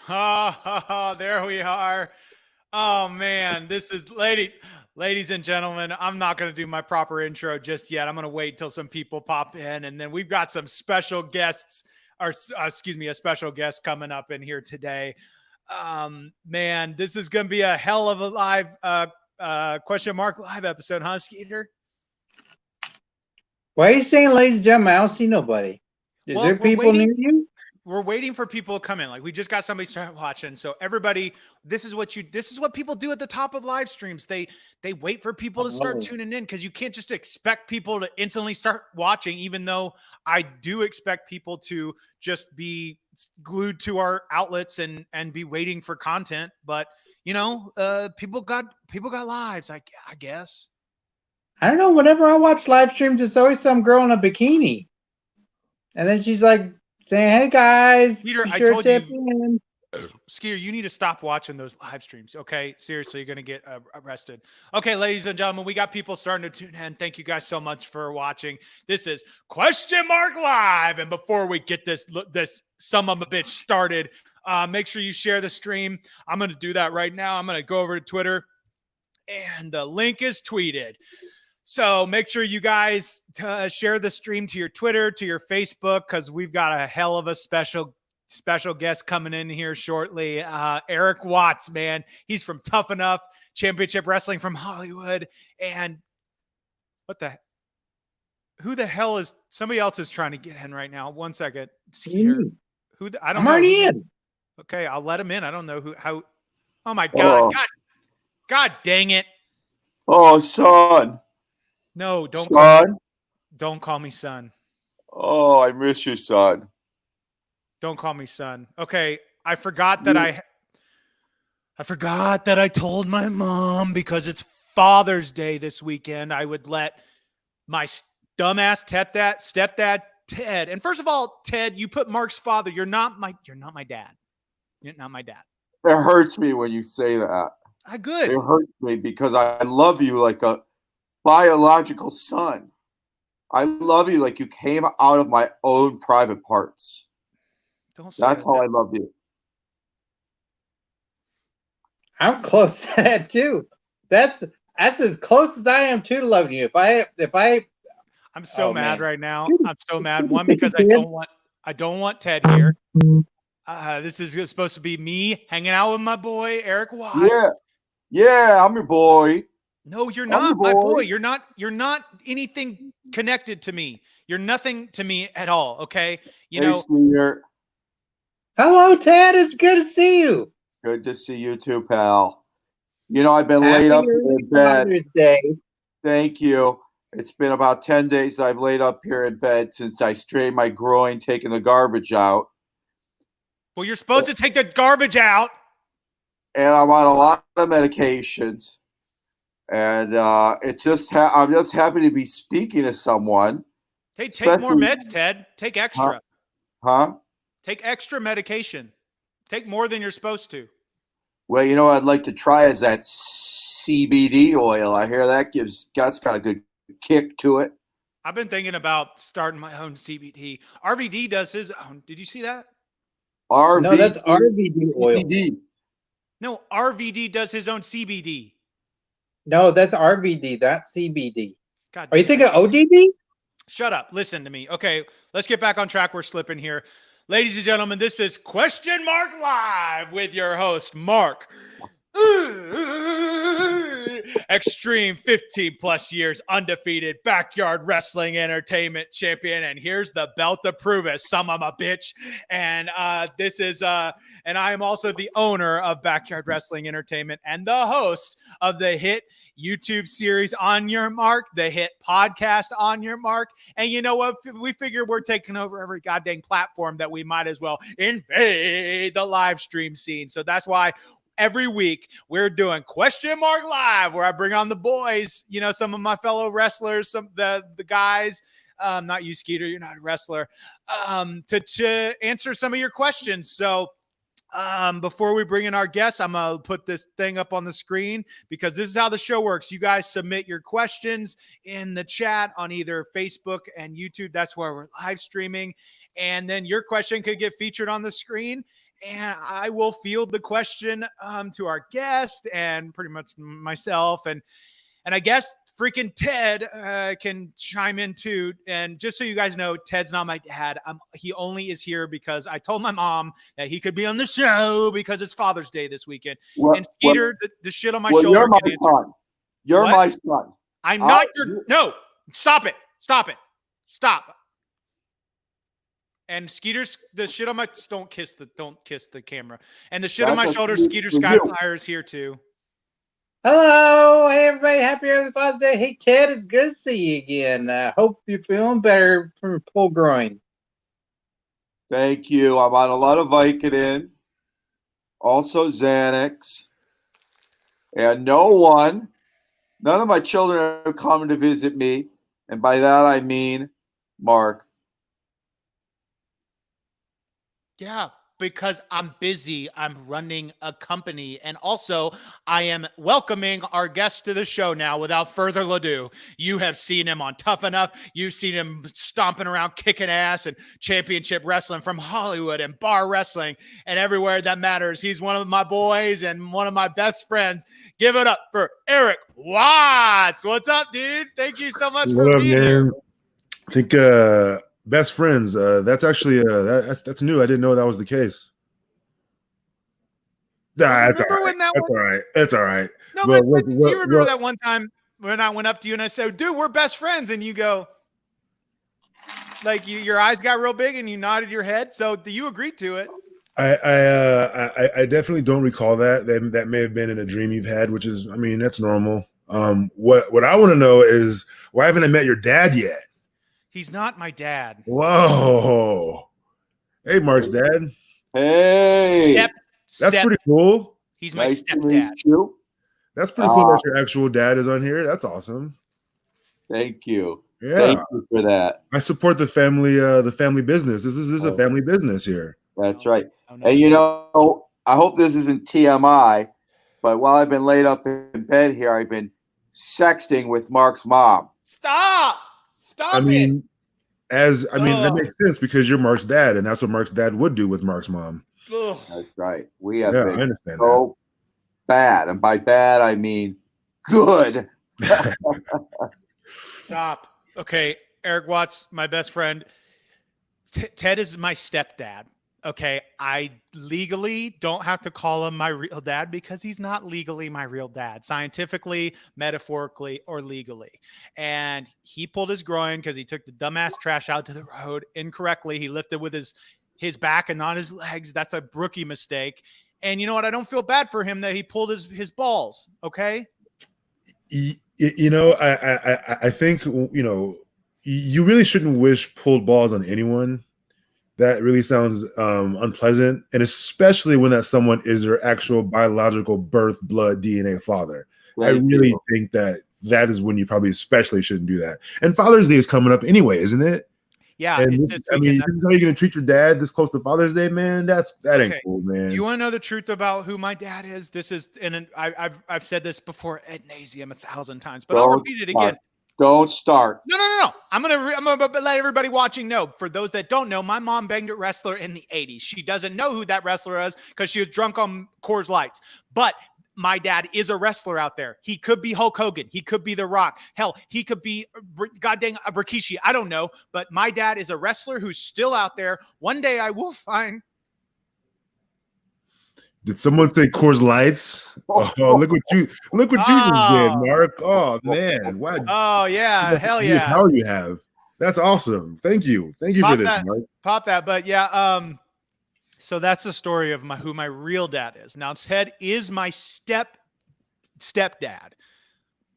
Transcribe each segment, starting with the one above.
There we are. Oh man, this is ladies and gentlemen. I'm not going to do my proper intro just yet. I'm going to wait till some people pop in, and then we've got some special guests, or excuse me, a special guest coming up in here today. Man, this is going to be a hell of a live question mark live episode, huh, Skeeter? Why are you saying, ladies and gentlemen? I don't see nobody. Is there people near you? We're waiting for people to come in. Like we just got somebody started watching. So everybody, this is what people do at the top of live streams. They wait for people to start tuning in because you can't just expect people to instantly start watching, even though I do expect people to just be glued to our outlets and be waiting for content. But you know, people got lives, I guess. I don't know. Whenever I watch live streams, it's always some girl in a bikini. And then she's like saying, "Hey guys, Peter, be I sure told to you, Skeeter, you need to stop watching those live streams. Okay, seriously, you're gonna get arrested. Okay, ladies and gentlemen, we got people starting to tune in. Thank you guys so much for watching. This is Question Mark Live, and before we get this son of a bitch started, make sure you share the stream. I'm gonna do that right now. I'm gonna go over to Twitter, and the link is tweeted. So make sure you guys share the stream to your Twitter, to your Facebook, because we've got a hell of a special guest coming in here shortly. Eric Watts, man. He's from Tough Enough, Championship Wrestling from Hollywood. And who the hell is, somebody else is trying to get in right now. One second. Skeeter. I don't know. I'm already in. Okay, I'll let him in. I don't know how. Oh my God. God dang it. Oh, son. No, don't call me son. Oh, I miss you, son. Don't call me son. Okay, I forgot that I told my mom because it's Father's Day this weekend. I would let my dumbass stepdad Ted. And first of all, Ted, you put Mark's father. You're not my dad. You're not my dad. It hurts me when you say that. Good. It hurts me because I love you like a biological son. I love you like you came out of my own private parts. That's how I love you. I'm close to that too. That's as close as I am to loving you. I'm so mad right now. I'm so mad. One, because I don't want Ted here. This is supposed to be me hanging out with my boy Eric Watts. Yeah, I'm your boy. No, you're not my boy. You're not anything connected to me. You're nothing to me at all. Okay, Skeeter. Hello, Ted. It's good to see you. Good to see you too, pal. I've been laid up in bed. Father's Day. Thank you. It's been about 10 days I've laid up here in bed since I strained my groin taking the garbage out. Well, you're supposed to take the garbage out. And I'm on a lot of medications. And I'm just happy to be speaking to someone. Hey, take more meds, Ted. Take extra. Huh? Take extra medication. Take more than you're supposed to. Well, I'd like to try is that CBD oil. I hear that's got a good kick to it. I've been thinking about starting my own CBD. RVD does his own. Did you see that? No, that's RVD oil. CBD. No, RVD does his own CBD. No, that's RVD, not CBD. God, are you thinking ODB? Shut up. Listen to me. Okay, let's get back on track. We're slipping here. Ladies and gentlemen, this is Question Mark Live with your host, Mark. Xtreme, 15 plus years, undefeated, backyard wrestling entertainment champion. And here's the belt to prove it, son of a bitch. And and I am also the owner of Backyard Wrestling Entertainment and the host of the hit YouTube series On Your Mark, the hit podcast On Your Mark. And you know what? We figure we're taking over every goddamn platform that we might as well invade the live stream scene. So that's why every week we're doing Question Mark Live, where I bring on the boys, some of my fellow wrestlers, some the guys, not you, Skeeter, you're not a wrestler, to answer some of your questions. So before we bring in our guests, I'm going to put this thing up on the screen because this is how the show works. You guys submit your questions in the chat on either Facebook and YouTube. That's where we're live streaming. And then your question could get featured on the screen. and I will field the question to our guest and pretty much myself, and I guess freaking Ted can chime in too. And just so you guys know, Ted's not my dad. He only is here because I told my mom that he could be on the show because it's Father's Day this weekend. And Skeeter, the shit on my shoulder. You're my son. You're my son. I'm not your. No, stop it. Stop. And Skeeter's the shit on my. Don't kiss the camera. And the shit on my shoulder. Skeeter Skyflyer is here too. Hello, hey everybody, happy early Father's Day. Hey Ted, it's good to see you again. Hope you're feeling better from pull groin. Thank you. I'm on a lot of Vicodin, also Xanax, and none of my children have come to visit me, and by that I mean Mark. Yeah. Because I'm busy, I'm running a company, and also I am welcoming our guest to the show now. Without further ado, you have seen him on Tough Enough. You've seen him stomping around, kicking ass, and championship wrestling from Hollywood and bar wrestling and everywhere that matters. He's one of my boys and one of my best friends. Give it up for Eric Watts. What's up, dude? Thank you so much for being here. I think best friends. That's actually that's new. I didn't know that was the case. Nah, that's all right. That's all right. That's all right. No, but do you remember that one time when I went up to you and I said, "Dude, we're best friends," and you go, like, your eyes got real big and you nodded your head. So you agreed to it. I definitely don't recall that. That may have been in a dream you've had, which is, I mean, that's normal. What I want to know is, why haven't I met your dad yet? He's not my dad. Whoa. Hey, Mark's dad. Hey. That's pretty cool. He's my stepdad. That's pretty cool that your actual dad is on here. That's awesome. Thank you. Yeah. Thank you for that. I support the family business. This is a family business here. That's right. And you know, I hope this isn't TMI, but while I've been laid up in bed here, I've been sexting with Mark's mom. Stop I mean, that makes sense because you're Mark's dad, and that's what Mark's dad would do with Mark's mom. That's right. We have been I understand so bad, and by bad I mean good. Stop. Okay, Eric Watts, my best friend. Ted is my stepdad. Okay, I legally don't have to call him my real dad because he's not legally my real dad, scientifically, metaphorically, or legally. And he pulled his groin because he took the dumbass trash out to the road incorrectly. He lifted with his back and not his legs. That's a rookie mistake. And you know what? I don't feel bad for him that he pulled his balls. Okay. You know, I think, you know, you really shouldn't wish pulled balls on anyone. That really sounds unpleasant, and especially when that someone is their actual biological birth, blood, DNA father. I really think that is when you probably especially shouldn't do that. And Father's Day is coming up anyway, isn't it? Yeah. And this is how you're going to treat your dad this close to Father's Day, man. That ain't cool, man. You want to know the truth about who my dad is? This is, and I've said this before ad nauseum 1,000 times, but I'll repeat it again. Don't start. No. I'm gonna let everybody watching know. For those that don't know, my mom banged a wrestler in the 80s. She doesn't know who that wrestler is because she was drunk on Coors Lights. But my dad is a wrestler out there. He could be Hulk Hogan. He could be The Rock. Hell, he could be goddamn Rikishi. I don't know. But my dad is a wrestler who's still out there. One day I will find. Did someone say Coors Lights? Oh, look what you just did, Mark. Oh man, wow. Oh yeah, hell yeah. How you have? That's awesome. Thank you for this, Mark. Pop that, but yeah. So that's the story of who my real dad is. Now Ted is my stepdad,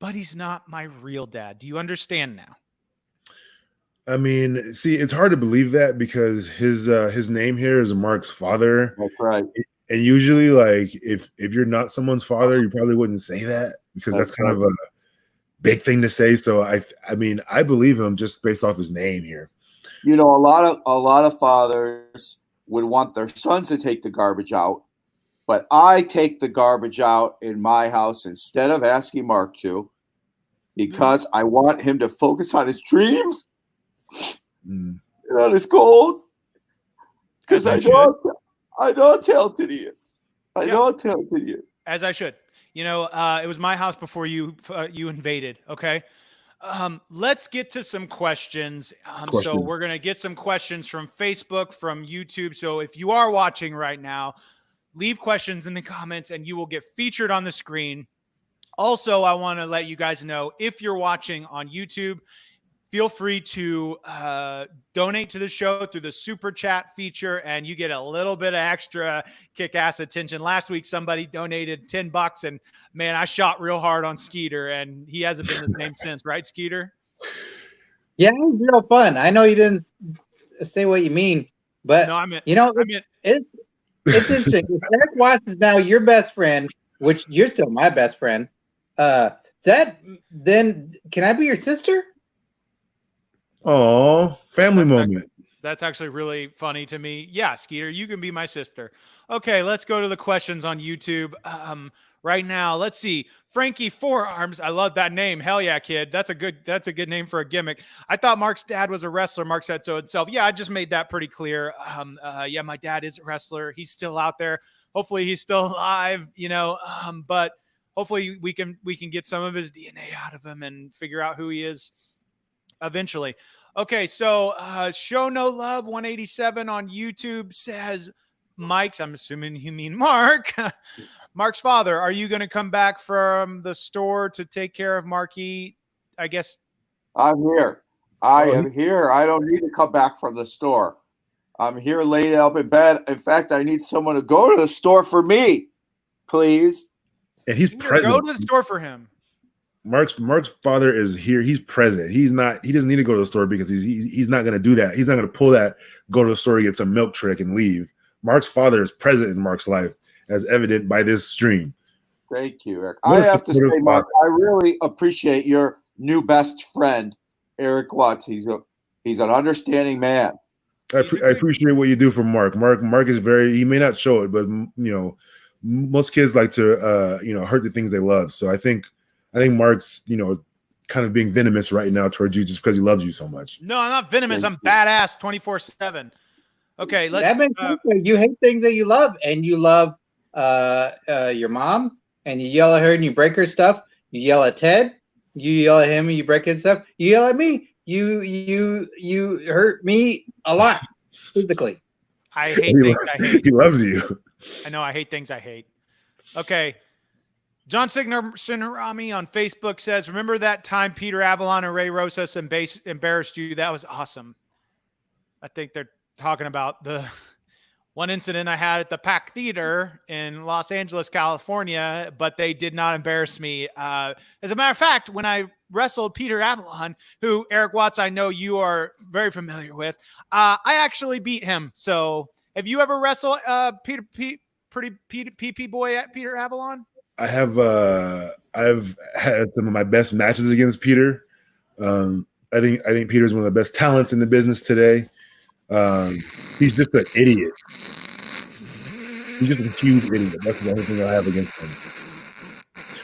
but he's not my real dad. Do you understand now? I mean, see, it's hard to believe that because his name here is Mark's father. That's right. And usually, like, if you're not someone's father, you probably wouldn't say that because that's kind of a big thing to say. So I mean, I believe him just based off his name here. You know, a lot of fathers would want their sons to take the garbage out, but I take the garbage out in my house instead of asking Mark to, because I want him to focus on his dreams and on his goals. Because I know I know how talented he is. I know how talented he is. As I should. You know, it was my house before you invaded. Okay. Let's get to some questions. So we're going to get some questions from Facebook, from YouTube. So if you are watching right now, leave questions in the comments and you will get featured on the screen. Also, I want to let you guys know, if you're watching on YouTube, feel free to donate to the show through the super chat feature, and you get a little bit of extra kick-ass attention. Last week, somebody donated $10, and man, I shot real hard on Skeeter, and he hasn't been the same since, right, Skeeter? Yeah, it was real fun. I know you didn't say what you mean, but no, I meant, it's interesting. If Eric Watts is now your best friend, which you're still my best friend. Then can I be your sister? Oh, family moment. That's actually really funny to me. Yeah, Skeeter, you can be my sister. Okay, let's go to the questions on YouTube. Right now, let's see. Frankie Forearms. I love that name. Hell yeah, kid. That's a good name for a gimmick. I thought Mark's dad was a wrestler. Mark said so himself. Yeah, I just made that pretty clear. Yeah, my dad is a wrestler. He's still out there. Hopefully he's still alive, you know. But hopefully we can get some of his DNA out of him and figure out who he is eventually. Okay, so Show No Love 187 on YouTube says, Mike's, I'm assuming you mean Mark. Mark's father, are you going to come back from the store to take care of Marquis? I guess. I'm here. I am here. I don't need to come back from the store. I'm here laid up in bed. In fact, I need someone to go to the store for me, please. And he's present. Go to the store for him. Mark's father is here. He's present. He doesn't need to go to the store because he's not going to do that. He's not going to pull that, go to the store, get some milk trick and leave. Mark's father is present in Mark's life, as evident by this stream. Thank you, Eric. I have to say, Mark, I really appreciate your new best friend, Eric Watts. He's an understanding man. I appreciate what you do for Mark. Mark is he may not show it, but you know, most kids like to hurt the things they love. So I think Mark's, you know, kind of being venomous right now towards you just because he loves you so much. No, I'm not venomous. I'm badass 24/7. Okay, that makes sense. You hate things that you love, and you love your mom, and you yell at her and you break her stuff. You yell at Ted, you yell at him and you break his stuff. You yell at me. You hurt me a lot physically. I hate things I hate. He loves you. I know I hate things I hate. Okay. John Signorami on Facebook says, remember that time Peter Avalon and Ray Rosas embarrassed you? That was awesome. I think they're talking about the one incident I had at the Pack Theater in Los Angeles, California, but they did not embarrass me. As a matter of fact, when I wrestled Peter Avalon, who, Eric Watts, I know you are very familiar with, I actually beat him. So have you ever wrestled pretty PP boy at Peter Avalon? I have. I've had some of my best matches against Peter. I think Peter's one of the best talents in the business today. He's just an idiot. He's just a huge idiot. That's the only thing I have against him.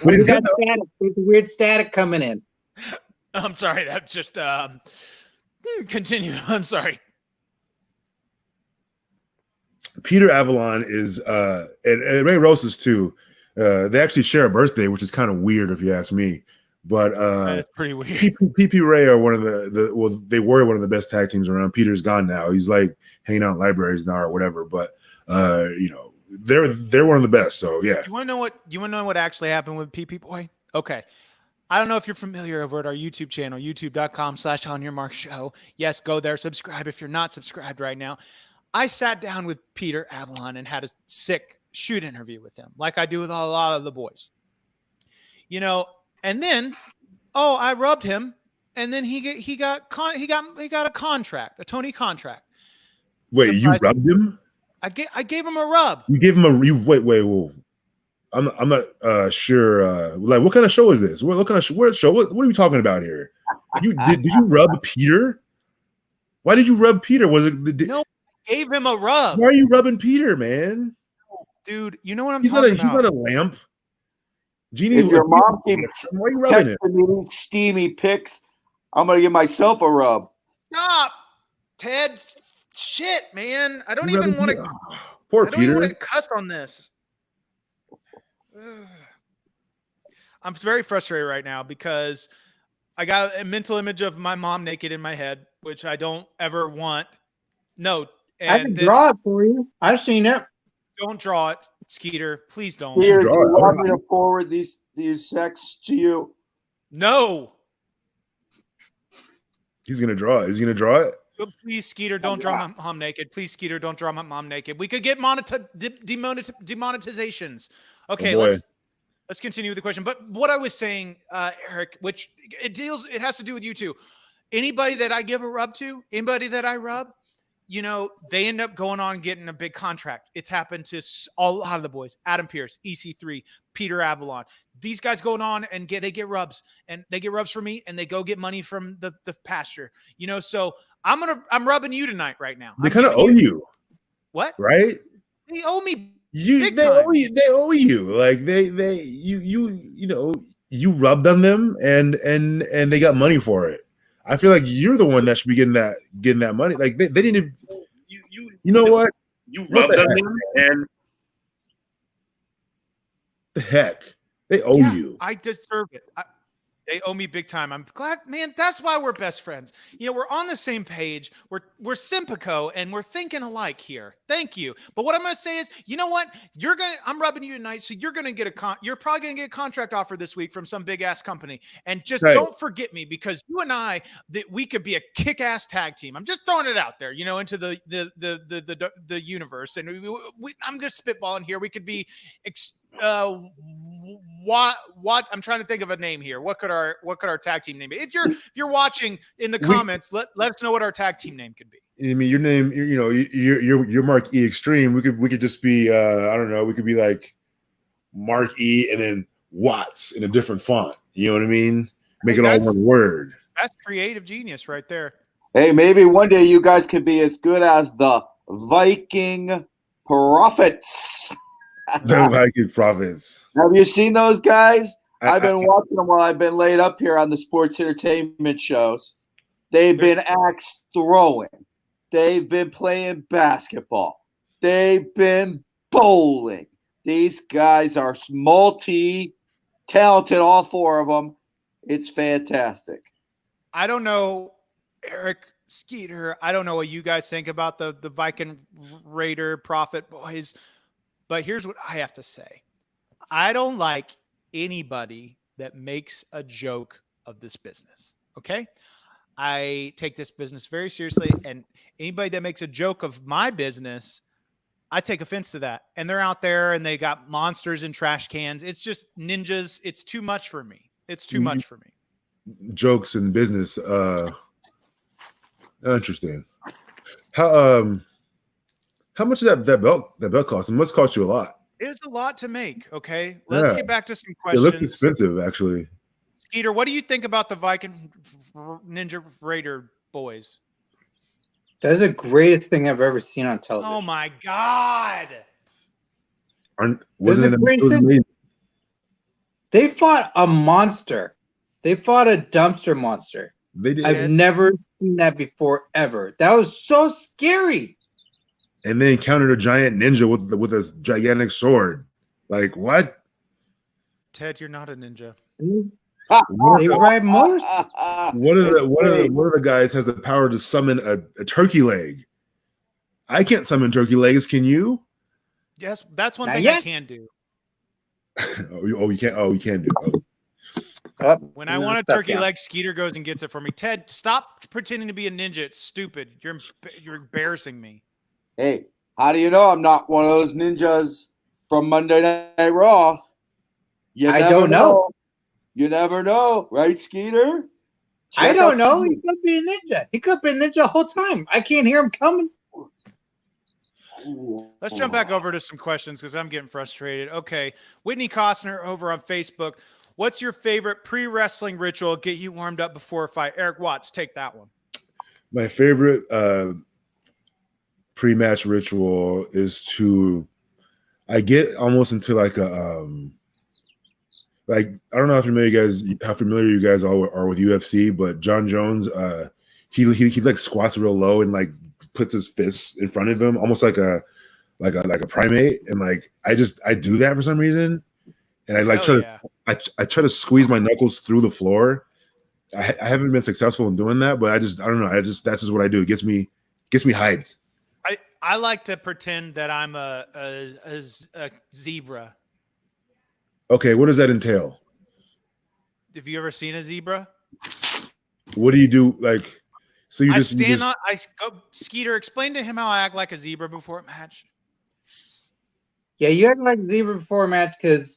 But he's got static. There's weird static coming in. I'm sorry. That just continue. I'm sorry. Peter Avalon is and Ray Rosas too. They actually share a birthday, which is kind of weird if you ask me. But that's pretty weird. PP Ray are one of they were one of the best tag teams around. Peter's gone now. He's like hanging out in libraries now or whatever. But they're one of the best. So yeah. You want to know what actually happened with PP Boy? Okay. I don't know if you're familiar over at our YouTube channel, youtube.com/onyourmarkshow. Yes, go there, subscribe if you're not subscribed right now. I sat down with Peter Avalon and had a sick shoot interview with him, like I do with a lot of the boys. You know, and then I rubbed him, and then he got a contract, a Tony contract. Wait, you rubbed him? I gave him a rub. You gave him wait, whoa. I'm not sure. Like, what kind of show is this? What kind of show? What are we talking about here? Did you rub Peter? Why did you rub Peter? Was it no? I gave him a rub. Why are you rubbing Peter, man? Dude, you know what I'm talking about. He's not a lamp. Genie, if your mom keeps why are you rubbing it? Me these steamy pics, I'm gonna give myself a rub. Stop, Ted. Shit, man. I don't even want to. Poor I don't even Peter. want to cuss on this. I'm very frustrated right now because I got a mental image of my mom naked in my head, which I don't ever want. No, I can and then draw it for you. I've seen it. don't draw it, Skeeter. Please don't. Here, do draw you it. want me to forward these sex to you? No. He's gonna draw it. Is he gonna draw it? Please, Skeeter, don't draw my mom naked. Please, Skeeter, don't draw my mom naked. We could get demonetizations. Okay, boy. let's continue with the question. But what I was saying, Eric, which it has to do with you too. Anybody that I give a rub to, anybody that I rub, you know, they end up going on and getting a big contract. It's happened to a lot of the boys. Adam Pierce, EC3, Peter Avalon. These guys going on and they get rubs, and they get rubs from me, and they go get money from the pasture. You know, so I'm rubbing you tonight right now. They kind of owe you. What? Right? They owe me. They owe you. They owe you. Like you rubbed on them and they got money for it. I feel like you're the one that should be getting that money. Like they didn't even, you know what? You rubbed on them and the heck. They owe you. I deserve it. They owe me big time. I'm glad, man. That's why we're best friends. You know, we're on the same page. We're simpatico and we're thinking alike here. Thank you. But what I'm going to say is, you know what? I'm rubbing you tonight, so you're going to get you're probably going to get a contract offer this week from some big ass company. And just don't forget me, because you and I, that we could be a kick ass tag team. I'm just throwing it out there, you know, into the universe. And I'm just spitballing here. We could be what I'm trying to think of a name here. What could our tag team name be? If you're watching in the comments, let us know what our tag team name could be. I mean, your name, you're Mark E Extreme. We could just be I don't know. We could be like Mark E and then Watts in a different font. You know what I mean? Make it all one word. That's creative genius right there. Hey, maybe one day you guys could be as good as the Viking Prophets. The Viking Prophets. Have you seen those guys? I've been watching them while I've been laid up here on the sports entertainment shows. They've been axe throwing. They've been playing basketball. They've been bowling. These guys are multi-talented, all four of them. It's fantastic. I don't know, Eric, Skeeter, I don't know what you guys think about the Viking Raider Prophet boys, but here's what I have to say. I don't like anybody that makes a joke of this business, okay? I take this business very seriously, and anybody that makes a joke of my business, I take offense to that. And they're out there, and they got monsters in trash cans. It's just ninjas. It's too much for me. It's too much for me. Jokes in business. Interesting. How much did that belt cost? It must cost you a lot. It's a lot to make. Okay, let's get back to some questions. It looked expensive, actually. Skeeter, what do you think about the Viking Ninja Raider boys? That's the greatest thing I've ever seen on television. Oh my god! Wasn't it amazing? They fought a monster. They fought a dumpster monster. They did. I've never seen that before, ever. That was so scary. And they encountered a giant ninja with a gigantic sword. Like, what? Ted, you're not a ninja. They ride motorcycles. One of the guys has the power to summon a turkey leg. I can't summon turkey legs. Can you? Yes, that's one Not thing yet. I can do. You can't. Oh, you can do. When I want a turkey leg, Skeeter goes and gets it for me. Ted, stop pretending to be a ninja. It's stupid. You're embarrassing me. Hey, how do you know I'm not one of those ninjas from Monday Night Raw? I don't know. You never know, right, Skeeter? I don't know. He could be a ninja. He could be a ninja the whole time. I can't hear him coming. Let's jump back over to some questions because I'm getting frustrated. Okay. Whitney Costner over on Facebook. What's your favorite pre-wrestling ritual? Get you warmed up before a fight. Eric Watts, take that one. My favorite pre-match ritual is I get almost into like a like, I don't know how familiar you guys are with UFC, but John Jones, he like squats real low and like puts his fists in front of him, almost like a like a primate, and like I do that for some reason, and I like I try to squeeze my knuckles through the floor. I haven't been successful in doing that, but I don't know. That's just what I do. It gets me hyped. I like to pretend that I'm a zebra. Okay, what does that entail? Have you ever seen a zebra? What do you do? Like, so you I just stand on. I go. Skeeter, explain to him how I act like a zebra before a match. Yeah, you act like a zebra before a match because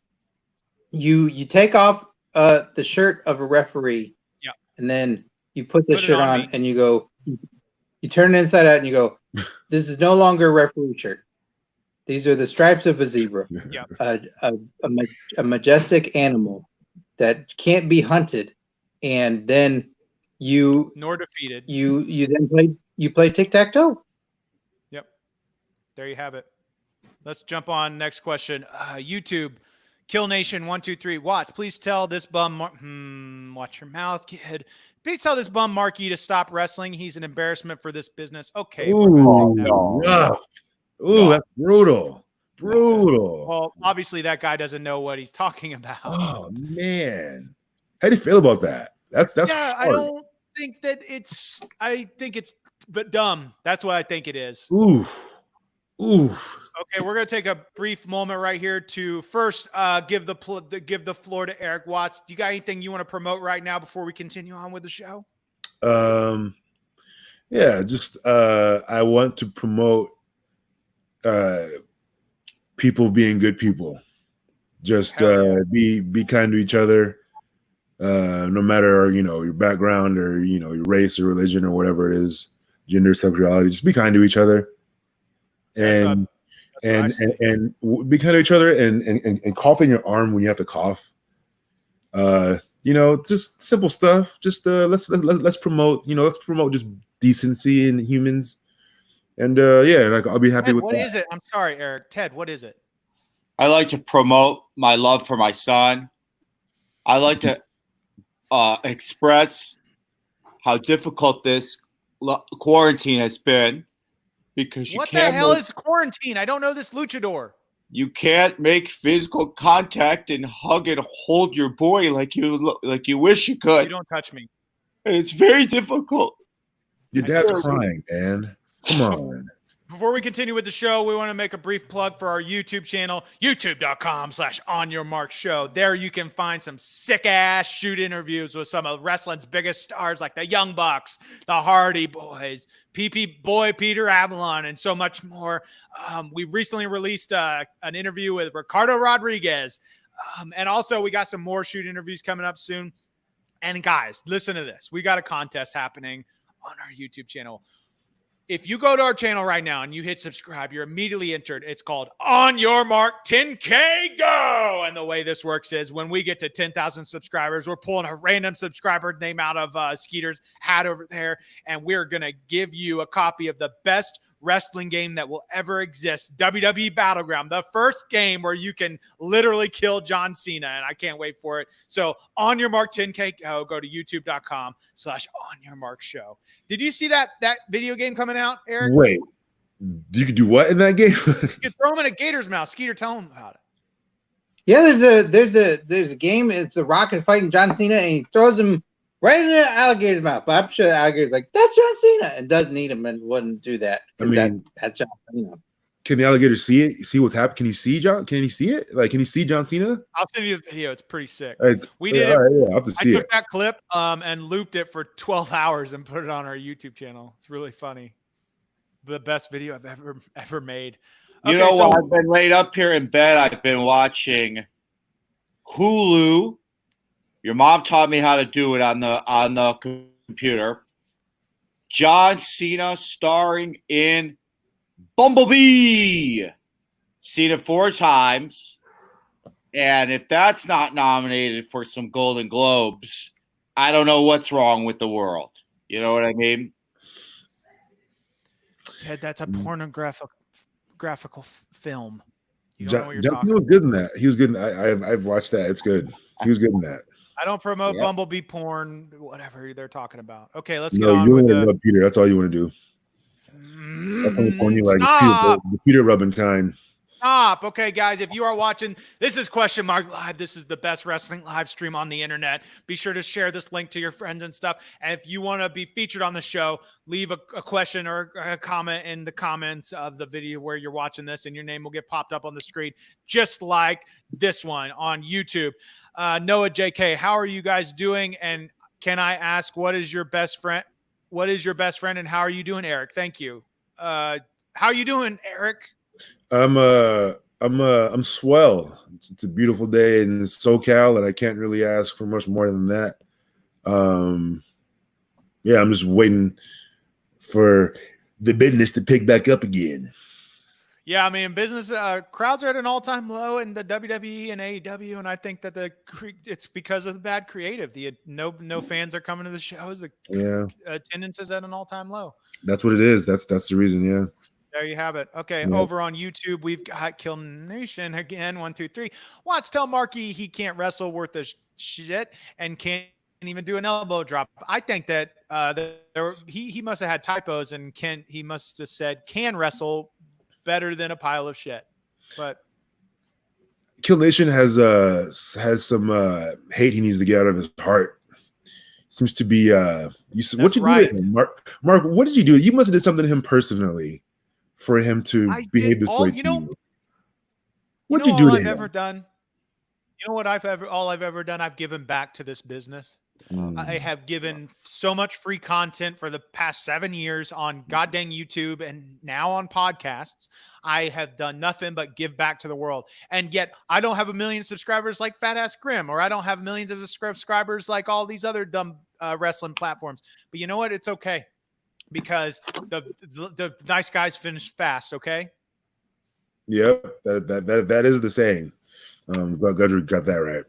you take off the shirt of a referee. Yeah. And then you put the Put it shirt on on me. and you go. You turn it inside out and you go. This is no longer a referee shirt. These are the stripes of a zebra. Yep. A majestic animal that can't be hunted, and then nor defeated. You then play tic-tac-toe. Yep. There you have it. Let's jump on next question. YouTube, Kill Nation 123 Watts. Please tell this bum. Watch your mouth, kid. Please tell this bum Marky to stop wrestling. He's an embarrassment for this business. Okay. Ooh, No. That's brutal. Brutal. Well, obviously that guy doesn't know what he's talking about. Oh man, how do you feel about that? That's yeah. hard. I don't think that it's. I think it's but dumb. That's what I think it is. Ooh. Okay, we're gonna take a brief moment right here to first give the floor to Eric Watts. Do you got anything you want to promote right now before we continue on with the show? Yeah, just I want to promote people being good people. Just be kind to each other, no matter your background or your race or religion or whatever it is, gender, sexuality. Just be kind to each other, and be kind to each other, and cough in your arm when you have to cough. Just simple stuff. Just let's promote. Let's promote just decency in humans. And I'll be happy Ted, with what that. What is it? I'm sorry, Eric. Ted, what is it? I like to promote my love for my son. I like to express how difficult this quarantine has been because what the hell is quarantine? I don't know this luchador. You can't make physical contact and hug and hold your boy like you wish you could. You don't touch me. And it's very difficult. Your dad's crying, man. Come on. Before we continue with the show, we want to make a brief plug for our YouTube channel, youtube.com/onyourmarkshow. There you can find some sick-ass shoot interviews with some of wrestling's biggest stars like the Young Bucks, the Hardy Boys, PP Boy Peter Avalon, and so much more. We recently released an interview with Ricardo Rodriguez. And also we got some more shoot interviews coming up soon. And guys, listen to this. We got a contest happening on our YouTube channel. If you go to our channel right now and you hit subscribe, you're immediately entered. It's called On Your Mark 10K Go. And the way this works is when we get to 10,000 subscribers, we're pulling a random subscriber name out of Skeeter's hat over there. And we're going to give you a copy of the best wrestling game that will ever exist, WWE Battleground, the first game where you can literally kill John Cena, and I can't wait for it. So On Your Mark 10K go to youtube.com/onyourmarkshow. Did you see that video game coming out, Eric? Wait, you could do what in that game? You could throw him in a gator's mouth. Skeeter, tell him about it. Yeah, there's a game. It's a Rocket fighting John Cena, and he throws him right in the alligator's mouth. But I'm sure the alligator's like, that's John Cena, and doesn't need him and wouldn't do that. I mean, that's John Cena. Can the alligator see it? See what's happening? Can he see John? Can he see it? Like, can he see John Cena? I'll send you the video. It's pretty sick. We did it. Right, yeah, I'll have to see I took that clip and looped it for 12 hours and put it on our YouTube channel. It's really funny. The best video I've ever made. Okay, you know what? I've been laid up here in bed. I've been watching Hulu. Your mom taught me how to do it on the computer. John Cena starring in Bumblebee. Seen it 4 times. And if that's not nominated for some Golden Globes, I don't know what's wrong with the world. You know what I mean? Ted, that's a pornographical film. You don't know what you're John talking was good in that. He was good. I've watched that. It's good. He was good in that. I don't promote Bumblebee porn, whatever they're talking about. Okay, let's get on you with want to love Peter. That's all you want to do. Definitely corny, like Stop. the Peter rubbing kind. Stop. Okay, guys, if you are watching, this is Question Mark Live. This is the best wrestling live stream on the internet. Be sure to share this link to your friends and stuff. And if you want to be featured on the show, leave a question or a comment in the comments of the video where you're watching this, and your name will get popped up on the screen, just like this one on YouTube. Noah JK, how are you guys doing? And can I ask, what is your best friend? What is your best friend, and how are you doing, Eric? Thank you. How are you doing, Eric? I'm swell. It's a beautiful day in SoCal, and I can't really ask for much more than that. Yeah, I'm just waiting for the business to pick back up again. Yeah, I mean, business crowds are at an all-time low in the WWE and AEW, and I think that it's because of the bad creative. The no fans are coming to the shows. Yeah, attendance is at an all-time low. that's what it is. That's the reason. Yeah. There you have it. Okay, Yeah. over on YouTube, we've got Kill Nation again. 1, 2, 3. Watts tell Marky he can't wrestle worth a shit and can't even do an elbow drop. I think that he must have had typos, and he must have said can wrestle better than a pile of shit. But Kill Nation has some hate he needs to get out of his heart. Seems to be what you right. do to him, Mark? What did you do? You must have did something to him personally for him to behave this way to you. What did you do to him? Ever done? You know what I've ever done? I've given back to this business. I have given so much free content for the past 7 years on goddamn YouTube and now on podcasts. I have done nothing but give back to the world. And yet I don't have 1 million subscribers like Fat Ass Grim, or I don't have millions of subscribers like all these other dumb wrestling platforms. But you know what? It's okay, because the nice guys finish fast. Okay. Yep, that is the saying. Gudrick got that right.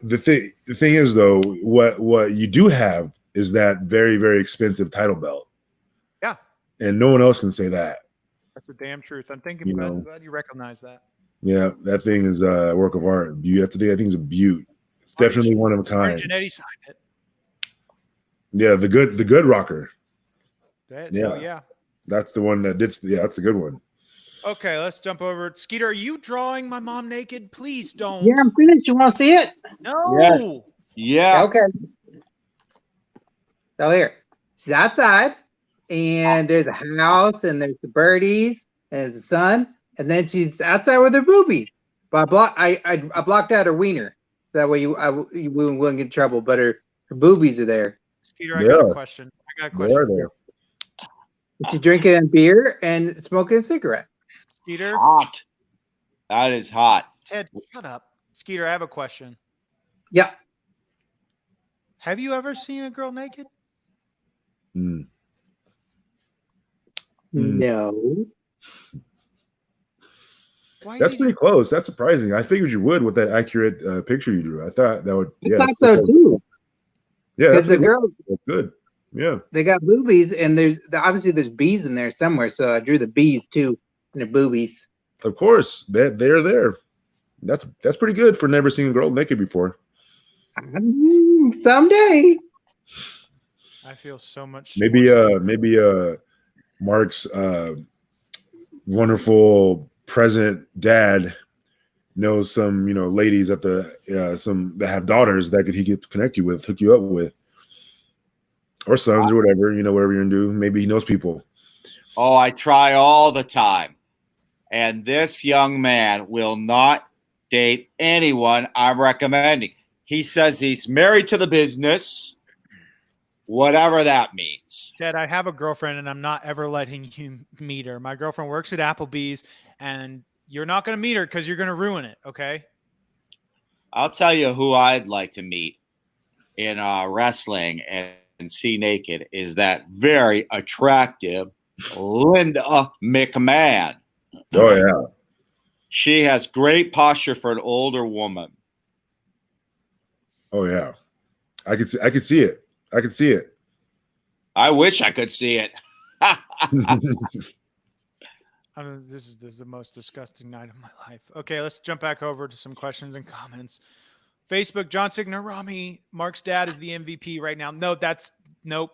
The thing is, though, what you do have is that very, very expensive title belt. Yeah, and no one else can say that. That's the damn truth. I'm thinking glad you recognize that. Yeah, that thing is a work of art. I think it's a beaut. It's definitely one of a kind. Janetti signed it. Yeah, the good rocker. Yeah, that's the one that did. Yeah, that's the good one. Okay, let's jump over. Skeeter, are you drawing my mom naked? Please don't. Yeah, I'm finished. You want to see it? No. Yes. Yeah. Okay. So here, she's outside, and there's a house, and there's the birdies, and there's the sun, and then she's outside with her boobies. But I blocked out her wiener. That way you wouldn't get in trouble. But her boobies are there. Skeeter, I got a question. She's drinking beer and smoking a cigarette. Skeeter? Hot. That is hot. Ted, shut up. Skeeter, I have a question. Yeah. Have you ever seen a girl naked? No. That's pretty close. That's surprising. I figured you would with that accurate picture you drew. I thought that would. I thought so too. Yeah, because the girls good. Yeah, they got boobies, and obviously there's bees in there somewhere. So I drew the bees too. And the boobies. Of course, they're there. That's pretty good for never seeing a girl naked before. Someday. I feel so much. Maybe Mark's wonderful present dad knows some ladies at the some that have daughters that he could hook you up with, or sons or whatever whatever you're gonna do. Maybe he knows people. Oh, I try all the time. And this young man will not date anyone I'm recommending. He says he's married to the business, whatever that means. Ted, I have a girlfriend, and I'm not ever letting you meet her. My girlfriend works at Applebee's, and you're not going to meet her because you're going to ruin it, okay? I'll tell you who I'd like to meet in wrestling and see naked is that very attractive Linda McMahon. Oh yeah, she has great posture for an older woman. Oh yeah, I could see it. I could see it. I wish I could see it. This is the most disgusting night of my life. Okay, let's jump back over to some questions and comments. Facebook, John Signer Rami, Mark's dad is the MVP right now. No, nope.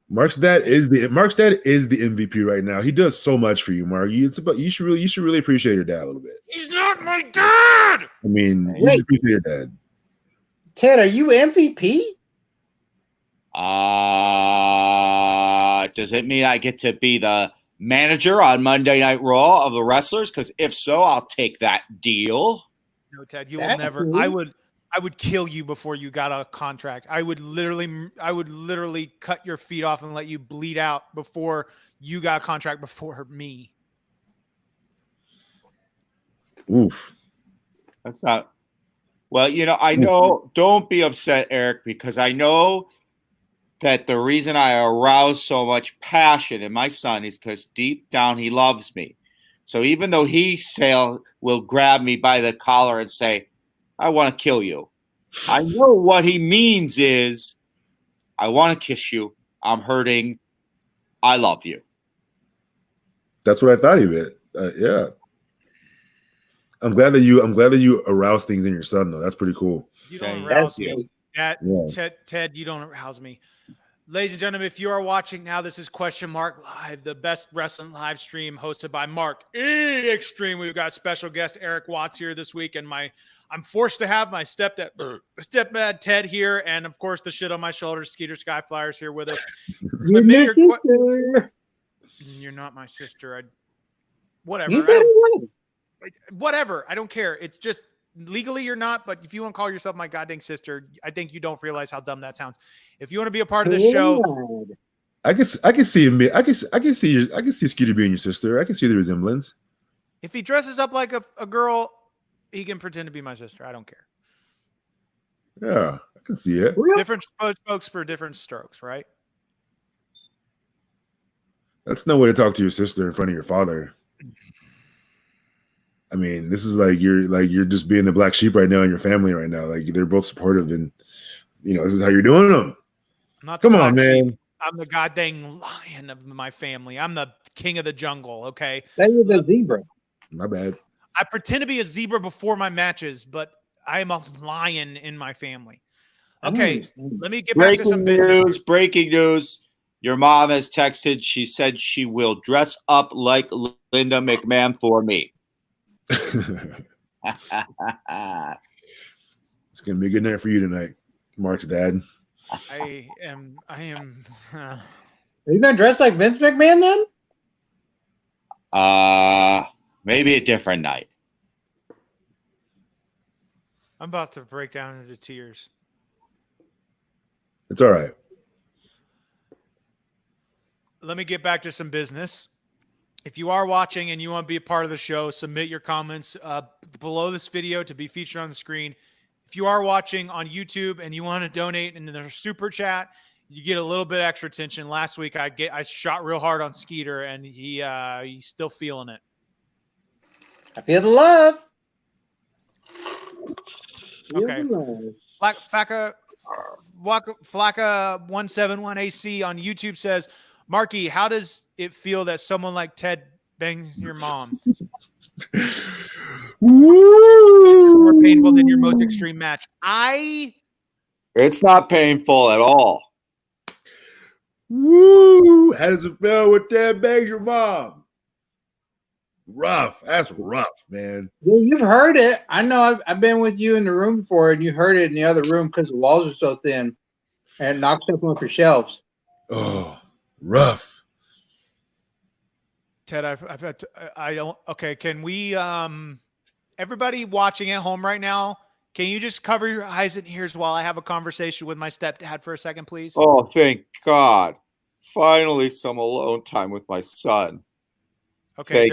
Mark's dad is the MVP right now. He does so much for you, Mark. You should really appreciate your dad a little bit. He's not my dad. I mean, you should appreciate your dad. Ted, are you MVP? Does it mean I get to be the manager on Monday Night Raw of the wrestlers? Because if so, I'll take that deal. No, Ted, you will never. Cool. I would kill you before you got a contract. I would literally cut your feet off and let you bleed out before you got a contract before me. Oof. That's not. Well, I know. Don't be upset, Eric, because I know that the reason I arouse so much passion in my son is because deep down he loves me. So even though he will grab me by the collar and say, I want to kill you, I know what he means is, I want to kiss you. I'm hurting. I love you. That's what I thought he meant. Yeah. I'm glad that you arouse things in your son, though. That's pretty cool. You don't Thank arouse you. me. Ted, you don't arouse me. Ladies and gentlemen, if you are watching now, this is Question Mark Live, the best wrestling live stream hosted by Mark Xtreme. We've got special guest Eric Watts here this week, and I'm forced to have my stepdad Ted here, and of course the shit on my shoulders, Skeeter Skyflyers here with us. You're not my sister. Whatever. Whatever. I don't care. It's just legally you're not, but if you want to call yourself my goddamn sister, I think you don't realize how dumb that sounds. If you want to be a part of this show, I can see him. I can see Skeeter being your sister. I can see the resemblance. if he dresses up like a girl, he can pretend to be my sister. I don't care. Yeah, I can see it. Different folks for different strokes, right? That's no way to talk to your sister in front of your father. I mean, this is like you're just being the black sheep right now in your family right now. Like they're both supportive, and this is how you're doing them. Come on, man. Sheep. I'm the goddamn lion of my family. I'm the king of the jungle. Okay, That was a zebra. My bad. I pretend to be a zebra before my matches, but I am a lion in my family. Okay, let me get back to some business. Breaking news. Your mom has texted. She said she will dress up like Linda McMahon for me. It's gonna be a good night for you tonight, Mark's dad. I am. Are you gonna dress like Vince McMahon then? Maybe a different night. I'm about to break down into tears. It's all right. Let me get back to some business. If you are watching and you want to be a part of the show, submit your comments below this video to be featured on the screen. If you are watching on YouTube and you want to donate in their super chat, you get a little bit extra attention. Last week I shot real hard on Skeeter, and he's still feeling it. I feel the love. Okay. Flacca171AC on YouTube says, Marky, how does it feel that someone like Ted bangs your mom? More painful than your most extreme match. It's not painful at all. Woo! How does it feel when Ted bangs your mom? Rough. That's rough, man. Yeah, you've heard it. I know. I've been with you in the room before, and you heard it in the other room because the walls are so thin, and it knocks up off your shelves. Oh, rough. Ted, I don't. Okay, can we? Everybody watching at home right now, can you just cover your eyes and ears while I have a conversation with my stepdad for a second, please? Oh, thank God! Finally, some alone time with my son. Okay, is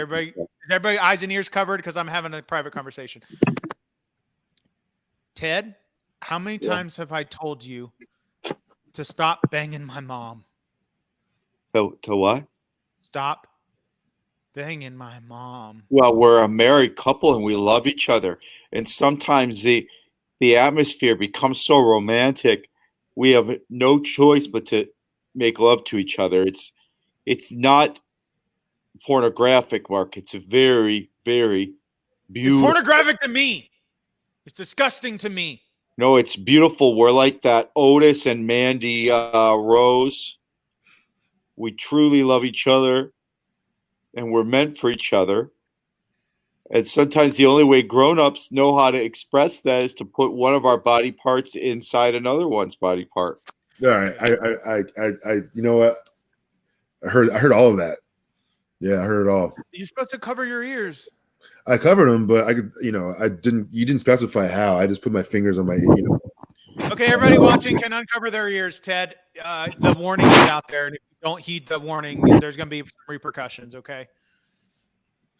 everybody eyes and ears covered? Because I'm having a private conversation. Ted, how many times have I told you to stop banging my mom? To what? Stop banging my mom. Well, we're a married couple and we love each other. And sometimes the atmosphere becomes so romantic, we have no choice but to make love to each other. It's not pornographic, Mark. It's a very, very beautiful. It's pornographic to me. It's disgusting to me. No, it's beautiful. We're like that Otis and Mandy Rose. We truly love each other, and we're meant for each other. And sometimes the only way grown-ups know how to express that is to put one of our body parts inside another one's body part. All right, I you know what? I heard all of that. Yeah, I heard it all. You're supposed to cover your ears. I covered them, but I could, I didn't. You didn't specify how. I just put my fingers on my, Okay, everybody watching can uncover their ears, Ted. The warning is out there, and if you don't heed the warning, there's going to be repercussions, okay?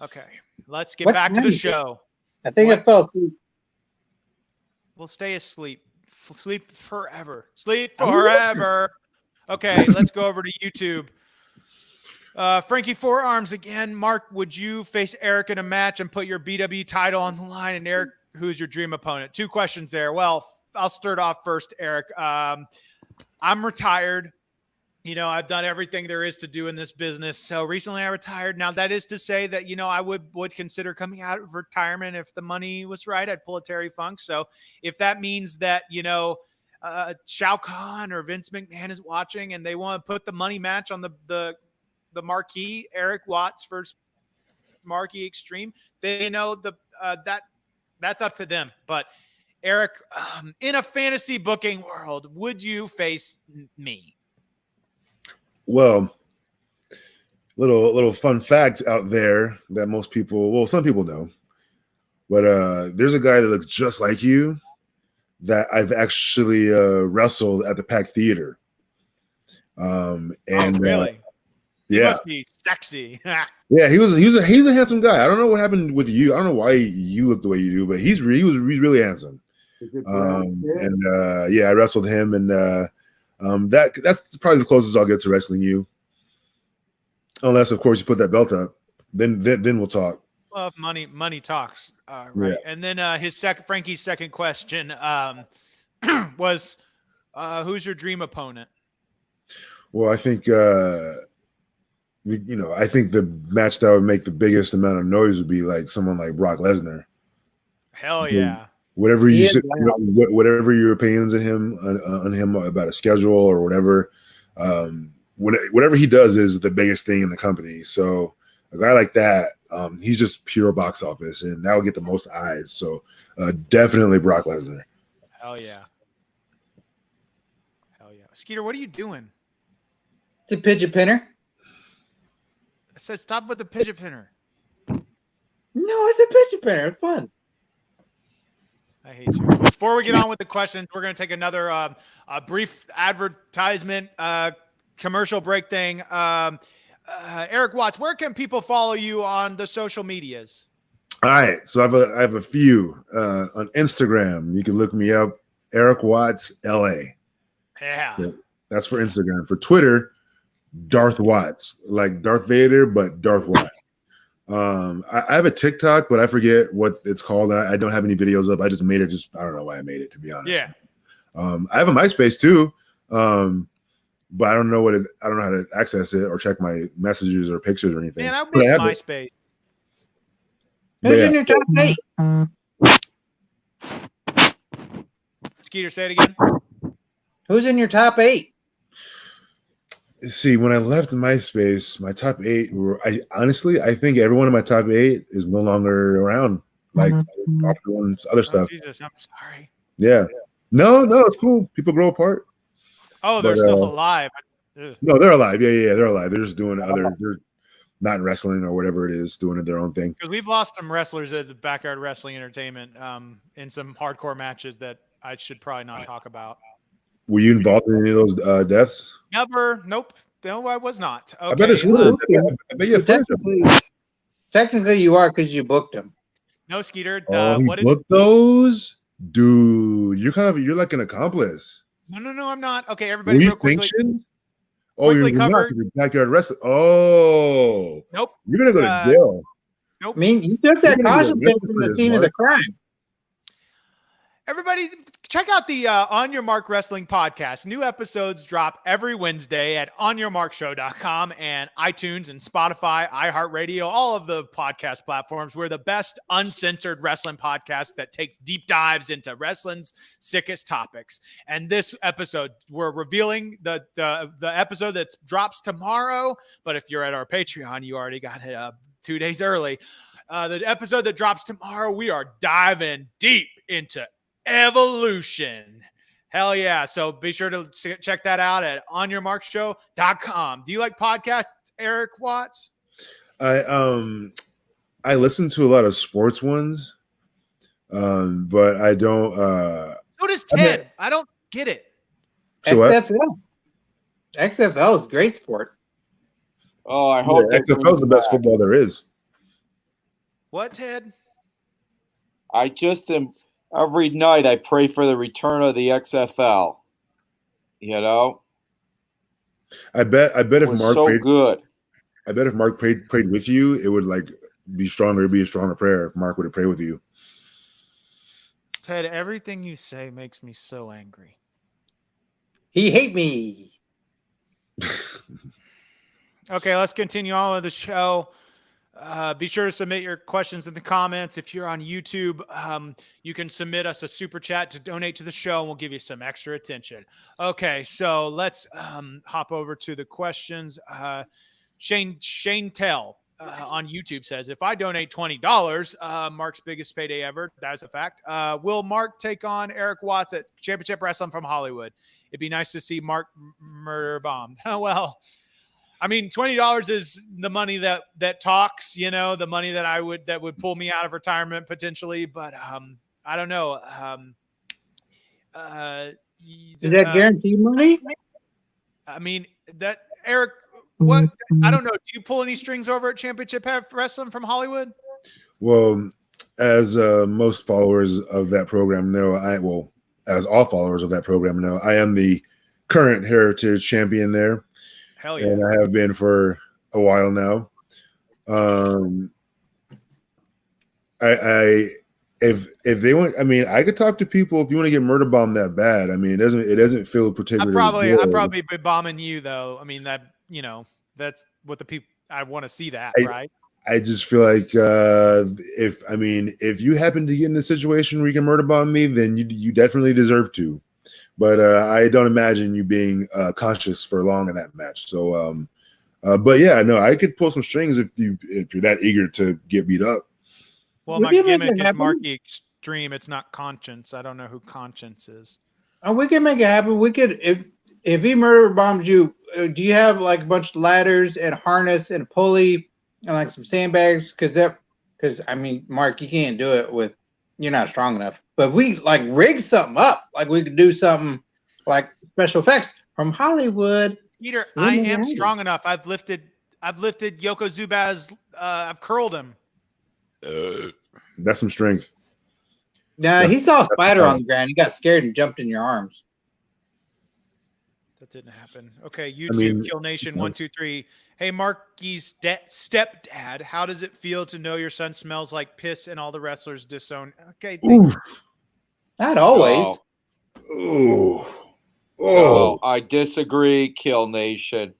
Okay, let's get back to the show. I think I fell asleep. We'll stay asleep. Sleep forever. Sleep forever. Okay, let's go over to YouTube. Frankie Forearms again. Mark, would you face Eric in a match and put your BW title on the line? And Eric, who's your dream opponent? 2 questions there. Well, I'll start off first, Eric. I'm retired. I've done everything there is to do in this business. So recently I retired. Now that is to say that, I would consider coming out of retirement if the money was right. I'd pull a Terry Funk. So if that means that, Shao Kahn or Vince McMahon is watching and they want to put the money match on the marquee, Eric Watts versus marquee Xtreme, they that's up to them. But Eric, in a fantasy booking world, would you face me? Well, little fun fact out there that some people know, but there's a guy that looks just like you that I've actually wrestled at the Pack Theater. And really? He yeah, must be sexy. yeah, he's a handsome guy. I don't know what happened with you. I don't know why you look the way you do, but he's really handsome. I wrestled him, and that's probably the closest I'll get to wrestling you, unless of course you put that belt up. Then we'll talk. Well, if money talks, right? Yeah. And then Frankie's second question was, who's your dream opponent? Well, I think I think the match that would make the biggest amount of noise would be like someone like Brock Lesnar. Hell yeah. Whatever whatever your opinions on him about a schedule or whatever, whatever he does is the biggest thing in the company. So a guy like that, he's just pure box office, and that would get the most eyes. So definitely Brock Lesnar. Hell yeah. Skeeter, what are you doing? It's a pigeon pinner. I said stop with the pigeon pinner. No, it's a pigeon pinner. It's fun. I hate you. Before we get on with the questions, we're going to take another brief advertisement commercial break thing. Eric Watts, where can people follow you on the social medias? All right, so I have a few on Instagram. You can look me up, Eric Watts LA. Yeah. So that's for Instagram. For Twitter, Darth Watts, like Darth Vader, but Darth Watts. I have a TikTok, but I forget what it's called. I don't have any videos up. I just made it. I don't know why I made it, to be honest. Yeah. I have a MySpace too, but I don't know I don't know how to access it or check my messages or pictures or anything. Man, I miss MySpace. Who's in your top 8? Skeeter, say it again. Who's in your top 8? See, when I left MySpace, my top 8 I think everyone in my top 8 is no longer around. Like other stuff. Jesus, I'm sorry. Yeah. No, it's cool. People grow apart. Oh, they're still alive. No, they're alive. Yeah, they're alive. They're just doing they're not wrestling or whatever it is, doing their own thing. Because we've lost some wrestlers at the Backyard Wrestling Entertainment in some hardcore matches that I should probably not talk about. Were you involved in any of those deaths? Never. Nope. No, I was not. Okay. I bet it's I bet you Technically, you are because you booked them. No, Skeeter. He booked those? Dude, you're like an accomplice. No, I'm not. Okay, everybody, Were you real quickly. sanctioned? Oh, you're not. You're Backyard Wrestling. Oh. Nope. You're going to go to jail. Nope. I mean, you took that caution thing from the scene of the crime. Everybody, check out the On Your Mark Wrestling podcast. New episodes drop every Wednesday at onyourmarkshow.com and iTunes and Spotify, iHeartRadio, all of the podcast platforms. We're the best uncensored wrestling podcast that takes deep dives into wrestling's sickest topics. And this episode, we're revealing the episode that drops tomorrow. But if you're at our Patreon, you already got it 2 days early. The episode that drops tomorrow, we are diving deep into Evolution. Hell yeah. So be sure to check that out at onyourmarkshow.com. Do you like podcasts, Eric Watts? I listen to a lot of sports ones, but I don't. So does Ted. I don't get it. So what? XFL is great sport. Oh, I hope XFL is the best football there is. What, Ted? I just am. Every night I pray for the return of the XFL. You know, I bet if Mark so prayed, good. I bet if Mark prayed with you, it would like be stronger. It'd be a stronger prayer if Mark would have prayed with you. Ted, everything you say makes me so angry. He hate me. Okay, let's continue on with the show. Be sure to submit your questions in the comments. If you're on YouTube, you can submit us a super chat to donate to the show, and we'll give you some extra attention. Okay, so let's hop over to the questions. Shane Tell on YouTube says, if I donate $20, Mark's biggest payday ever, that's a fact, will Mark take on Eric Watts at Championship Wrestling from Hollywood? It'd be nice to see Mark murder bombed. Well, I mean, $20 is the money that talks, you know, the money that would pull me out of retirement potentially. But I don't know. Is that guaranteed money? I mean, that Eric, what? I don't know. Do you pull any strings over at Championship Wrestling from Hollywood? Well, as most followers of that program know, as all followers of that program know, I am the current Heritage Champion there. Hell yeah. And I have been for a while now. If they want, I mean, I could talk to people if you want to get murder bombed that bad. I mean, it doesn't feel particularly. I'd probably be bombing you though. I mean, that, you know, that's what the people, I want to see that, right? I just feel like if you happen to get in a situation where you can murder bomb me, then you definitely deserve to. But I don't imagine you being conscious for long in that match. So, but yeah, no, I could pull some strings if you're that eager to get beat up. Well, my gimmick is Marky Xtreme. It's not Conscience. I don't know who Conscience is. Oh, we can make it happen. We could, if he murder bombs you, do you have like a bunch of ladders and harness and a pulley and like some sandbags? Because I mean, Mark, you can't do it with. You're not strong enough. But if we like rig something up, like we could do something like special effects from Hollywood. Skeeter, I am strong enough. I've lifted Yokozubas. I've curled him. That's some strength. Nah, he saw a spider on the ground. He got scared and jumped in your arms. That didn't happen. Okay, YouTube Kill Nation 123. Hey, Marky's stepdad, how does it feel to know your son smells like piss and all the wrestlers disown? Okay, not always. Oh, I disagree, Kill Nation.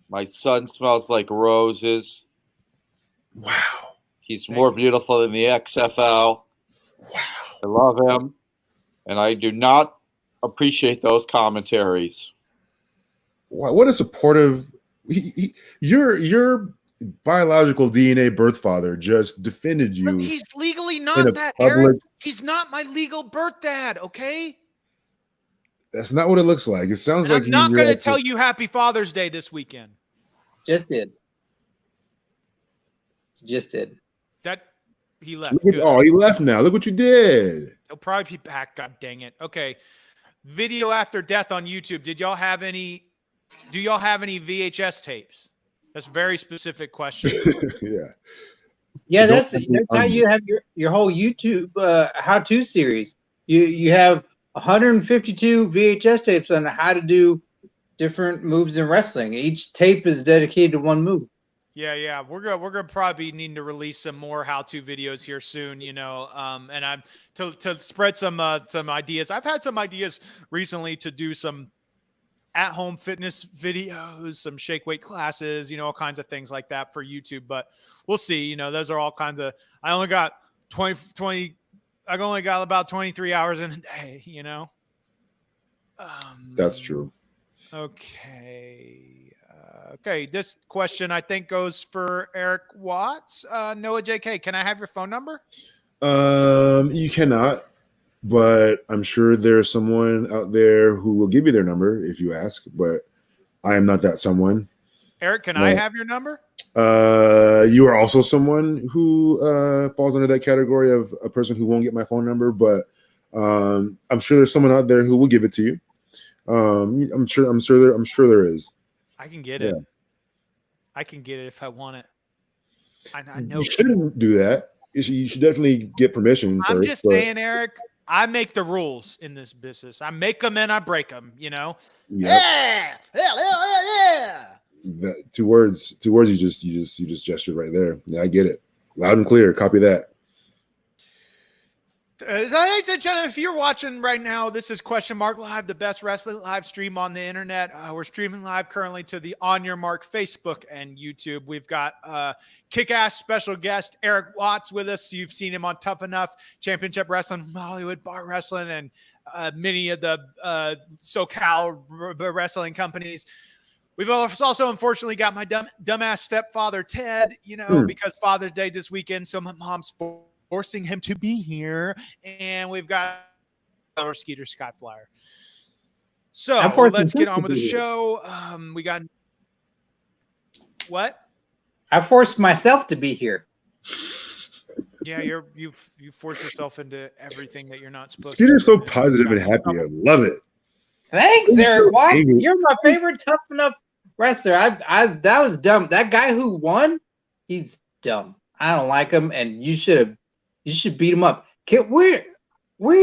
My son smells like roses. Wow. He's more beautiful than the XFL. Wow. I love him. And I do not appreciate those commentaries. Wow, what a supportive... Your biological DNA birth father just defended you. But he's legally not that, Eric. He's not my legal birth dad, okay? That's not what it looks like. It sounds like I'm not going to tell you Happy Father's Day this weekend. Just did. That he left. He left now. Look what you did. He'll probably be back. God dang it. Okay. Video after death on YouTube. Do y'all have any VHS tapes? That's a very specific question. Yeah, that's how you have your whole YouTube how-to series. You have 152 VHS tapes on how to do different moves in wrestling. Each tape is dedicated to one move. Yeah. We're gonna probably need to release some more how-to videos here soon, and I'm to spread some ideas. I've had some ideas recently to do some at-home fitness videos, some shake weight classes, all kinds of things like that for YouTube. But we'll see. Those are all kinds of. I only got 20. I've only got about 23 hours in a day. That's true. Okay. Okay, this question I think goes for Eric Watts. Noah JK, can I have your phone number? You cannot, but I'm sure there's someone out there who will give you their number if you ask, but I am not that someone. Eric, can I have your number? You are also someone who falls under that category of a person who won't get my phone number, but I'm sure there's someone out there who will give it to you. I'm sure there is. I can get it. I can get it if I want it. I know you shouldn't do that. You should definitely get permission. I'm just saying, Eric, I make the rules in this business. I make them and I break them, Yep. Yeah. Two words you just gestured right there. Yeah, I get it. Loud and clear. Copy that. Ladies and gentlemen, if you're watching right now, this is Question Mark Live, the best wrestling live stream on the internet. We're streaming live currently to the On Your Mark Facebook and YouTube. We've got kick-ass special guest Eric Watts with us. You've seen him on Tough Enough, Championship Wrestling from Hollywood, Bar Wrestling, and many of the SoCal wrestling companies. We've also, unfortunately, got my dumbass stepfather, Ted, because Father's Day this weekend, so my mom's forcing him to be here, and we've got our Skeeter Skyflyer. So let's get on with the show. We got what? I forced myself to be here. Yeah, you forced yourself into everything that you're not supposed to. Skeeter's so positive and happy. I love it. Thanks, Eric. Why? You're my favorite Tough Enough wrestler. That was dumb. That guy who won, he's dumb. I don't like him, and you should beat him up. Where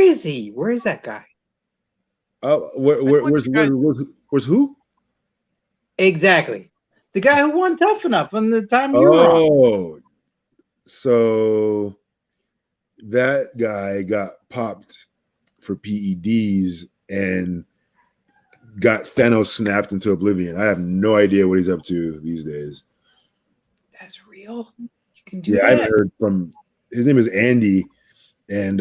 is he? Where is that guy? Where's who? Exactly. The guy who won Tough Enough from the time you were on. Oh, so that guy got popped for PEDs and got Thanos snapped into oblivion. I have no idea what he's up to these days. That's real? You can do that? I haven't heard from. His name is Andy, and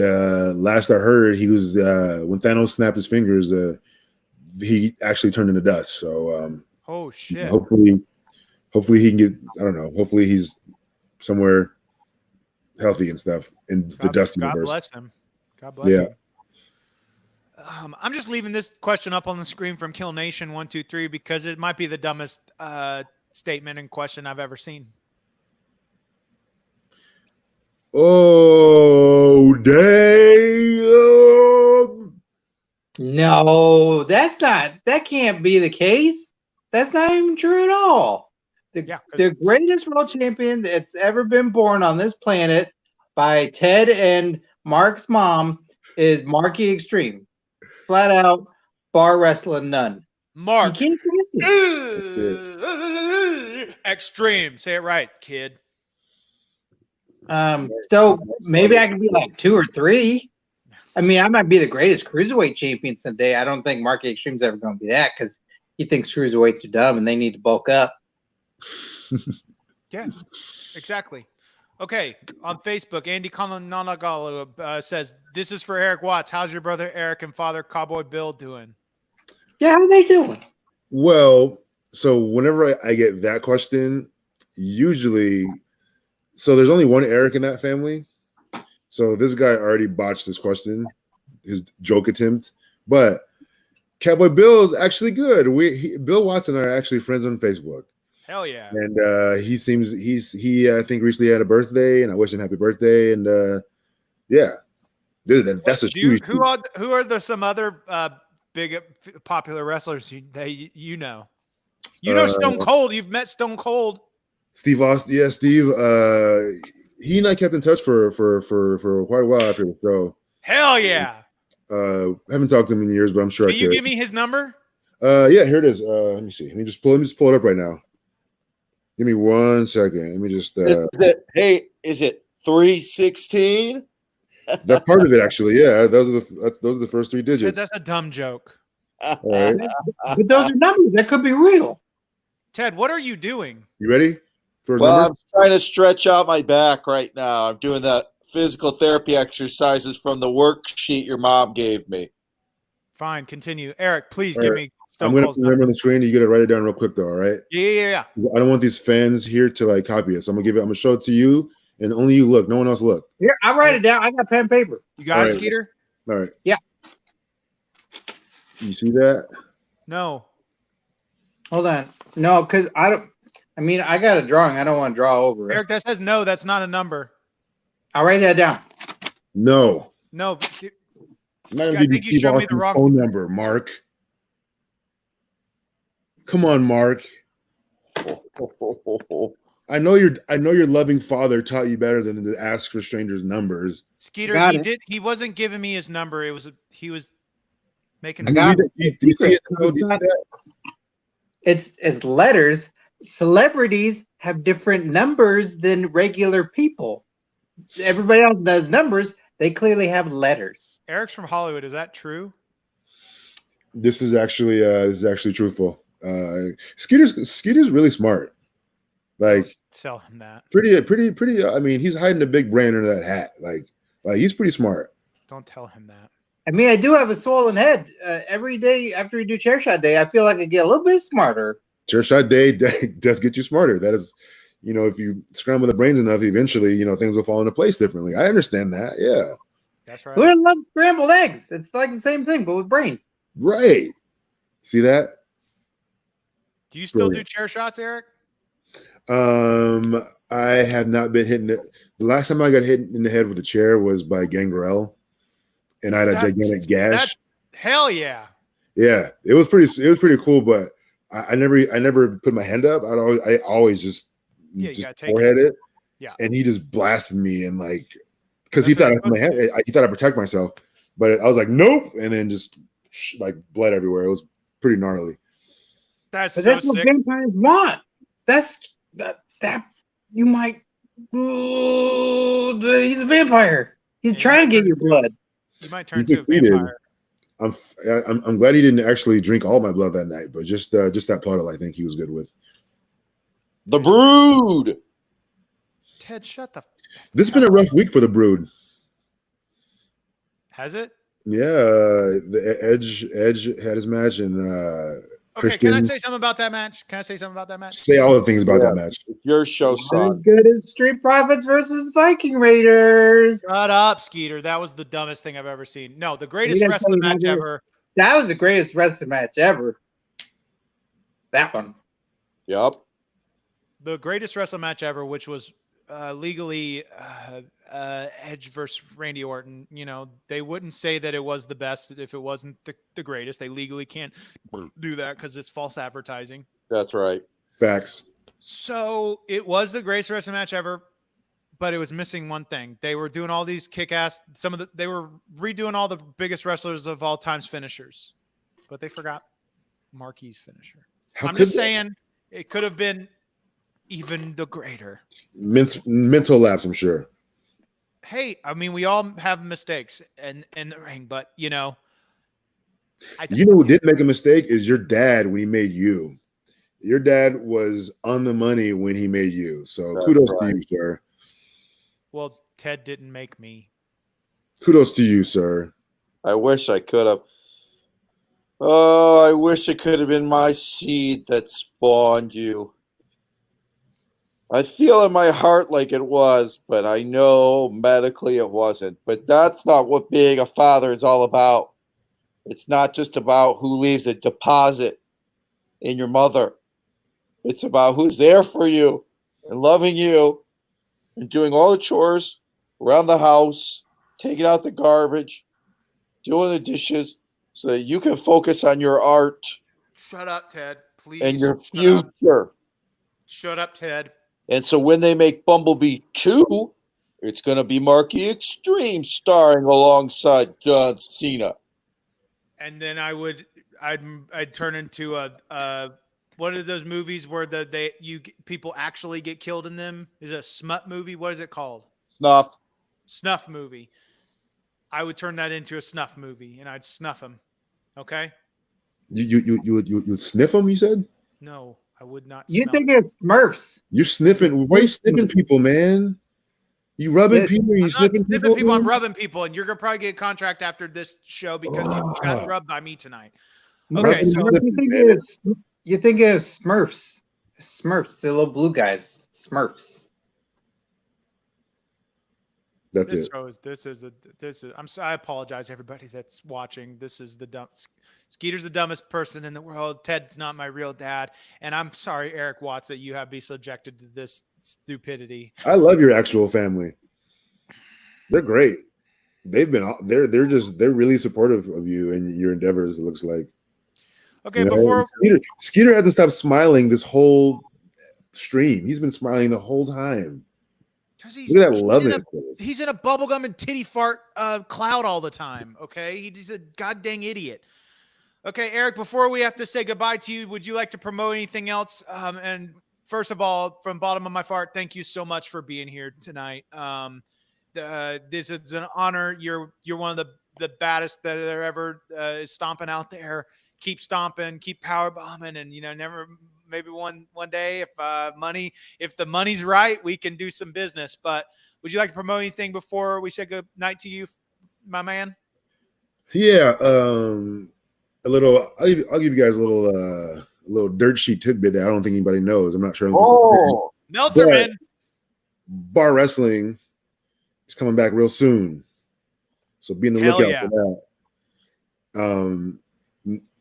last I heard, he was when Thanos snapped his fingers, he actually turned into dust. So, oh shit! Hopefully he can get. I don't know. Hopefully he's somewhere healthy and stuff in the dust universe. God bless him. God bless him. I'm just leaving this question up on the screen from Kill Nation 123 because it might be the dumbest statement and question I've ever seen. Oh, damn. No, that can't be the case. That's not even true at all. The greatest world champion that's ever been born on this planet by Ted and Mark's mom is Marky Xtreme. Flat out, bar wrestling none. Mark. You can't Xtreme. Say it right, kid. So maybe I can be like 2 or 3. I mean, I might be the greatest cruiserweight champion someday. I don't think Marky Xtreme's ever going to be that because he thinks cruiserweights are dumb and they need to bulk up. Yeah, exactly. Okay, on Facebook, Andy Conanagalu says, this is for Eric Watts. How's your brother Eric and father Cowboy Bill doing? Yeah, how are they doing? Well, so whenever I get that question, usually, so there's only one Eric in that family. So this guy already botched this question, his joke attempt. But Cowboy Bill is actually good. Bill Watts and I are actually friends on Facebook. Hell yeah. And he I think recently had a birthday, and I wish him happy birthday. And yeah, dude, that's a huge. Who are some other big popular wrestlers you know? You know Stone Cold. You've met Stone Cold. Steve Austin. Yeah, Steve. He and I kept in touch for quite a while after the show. Hell yeah. Haven't talked to him in years, but I'm sure. Can you give me his number? Yeah, here it is. Let me see. Let me just pull it up right now. Give me 1 second. Let me just Is it 316? that's part of it actually. Yeah, those are the first three Ted, digits. that's a dumb joke. All right. But those are numbers that could be real. Ted, what are you doing? You ready for a Well, number? I'm trying to stretch out my back right now. I'm doing the physical therapy exercises from the worksheet your mom gave me. Fine, continue. Eric, please All give right. me I'm Stone gonna Cold's remember number. on the screen. You gotta write it down real quick though. All right. Yeah. I don't want these fans here to like copy it. So I'm gonna show it to you, and only you look. No one else look. Here, I'll write it down. I got pen and paper. You got All it, right. Skeeter? All right. Yeah. You see that? No. Hold on. No, because I don't. I mean, I got a drawing. I don't want to draw over it. Eric, that says no. That's not a number. I'll write that down. No. No. I'm not I gonna give you think you showed me the Steve wrong. phone number, Mark. Come on, Mark. I know your loving father taught you better than to ask for strangers' numbers. Skeeter, Got it. he wasn't giving me his number. He was making I got Do you see it? Do you see that? It's letters. Celebrities have different numbers than regular people. Everybody else does numbers. They clearly have letters. Eric's from Hollywood. Is that true? This is actually truthful. Skeeter's really smart. Like Tell him that. pretty. I mean, he's hiding a big brain under that hat. Like he's pretty smart. Don't tell him that. I mean, I do have a swollen head. Every day after we do chair shot day, I feel like I get a little bit smarter. Chair shot day does get you smarter. That is, if you scramble the brains enough, eventually, things will fall into place differently. I understand that. Yeah. That's right. Who doesn't love scrambled eggs? It's like the same thing, but with brains. Right. See that? Do you still Brilliant. do chair shots, Eric? I have not been hitting it. The last time I got hit in the head with a chair was by Gangrel, and I had a gigantic gash. Hell yeah. Yeah, it was pretty cool, but I never put my hand up. I always just you gotta take forehead it. Yeah. And he just blasted me and because he thought I put my hand, he thought I protect myself, but I was like nope, and then just blood everywhere. It was pretty gnarly. That's But so that's what sick. vampires want. That you might. He's a vampire. He's Yeah, trying to get your blood. You might turn He into a succeeded. vampire. I'm glad he didn't actually drink all my blood that night, but just that puddle, I think he was good with. The Brood. Ted, shut the. This has been a rough week for the Brood. Has it? Yeah, the Edge had his match, and Okay, Christian. can I say something about that match? Say all the things about that match. Your show, Not as son. good as Street Profits versus Viking Raiders. Shut up, Skeeter. That was the dumbest thing I've ever seen. No, the greatest didn't wrestling tell you match that. ever. That was the greatest wrestling match ever. That one. Yep. The greatest wrestling match ever, which was legally Edge versus Randy Orton. They wouldn't say that it was the best if it wasn't the greatest. They legally can't do that because it's false advertising. That's right. Facts. So it was the greatest wrestling match ever, but it was missing one thing. They were doing all these kick-ass. They were redoing all the biggest wrestlers of all time's finishers, but they forgot Marquis' finisher. I'm just saying it could have been even the greater. Mental lapse, I'm sure. Hey, I mean, we all have mistakes in the ring, but who did make a mistake is your dad when he made you. Your dad was on the money when he made you. So That's kudos right. to you, sir. Well, Ted didn't make me. Kudos to you, sir. I wish I could have. Oh, I wish it could have been my seed that spawned you. I feel in my heart like it was, but I know medically it wasn't. But that's not what being a father is all about. It's not just about who leaves a deposit in your mother. It's about who's there for you and loving you and doing all the chores around the house, taking out the garbage, doing the dishes so that you can focus on your art Shut up, Ted. Please. and your Shut up. future. Shut up, Ted. And so when they make Bumblebee 2, it's going to be Marquis Xtreme starring alongside John Cena. And then I'd turn into what are those movies where people actually get killed in them? Is it a smut movie? What is it called? Snuff. Snuff movie. I would turn that into a snuff movie, and I'd snuff him. Okay. You'd sniff them? You said? No, I would not. You smell think them. it's Smurfs? You're sniffing. Why are you sniffing people, man? You rubbing Yes. people? You I'm not sniffing sniffing people. I'm man? rubbing people, and you're gonna probably get a contract after this show because you got rubbed by me tonight. Smurfs, Okay, so Smurfs, you think it's Smurfs? Smurfs, the little blue guys. Smurfs. That's this it. show is this is. I apologize, everybody that's watching. This is the dumb. Skeeter's the dumbest person in the world. Ted's not my real dad, and I'm sorry, Eric Watts, that you have be subjected to this stupidity. I love your actual family. They're great. They're really supportive of you and your endeavors. It looks like. Okay, You know, before Skeeter had to stop smiling this whole stream. He's been smiling the whole time. because Look at that love in his face. he's in a bubblegum and titty fart cloud all the time. Okay, he's a goddamn idiot. Okay, Eric, before we have to say goodbye to you, would you like to promote anything else? And first of all, from bottom of my heart, thank you so much for being here tonight. This is an honor. You're one of the baddest that there ever is stomping out there. Keep stomping, keep power bombing, and never. Maybe one day, if the money's right, we can do some business. But would you like to promote anything before we say good night to you, my man? Yeah, I'll give you guys a little dirt sheet tidbit that I don't think anybody knows. I'm not sure. Meltzerman. Bar wrestling is coming back real soon, so be on the Hell lookout yeah. for that.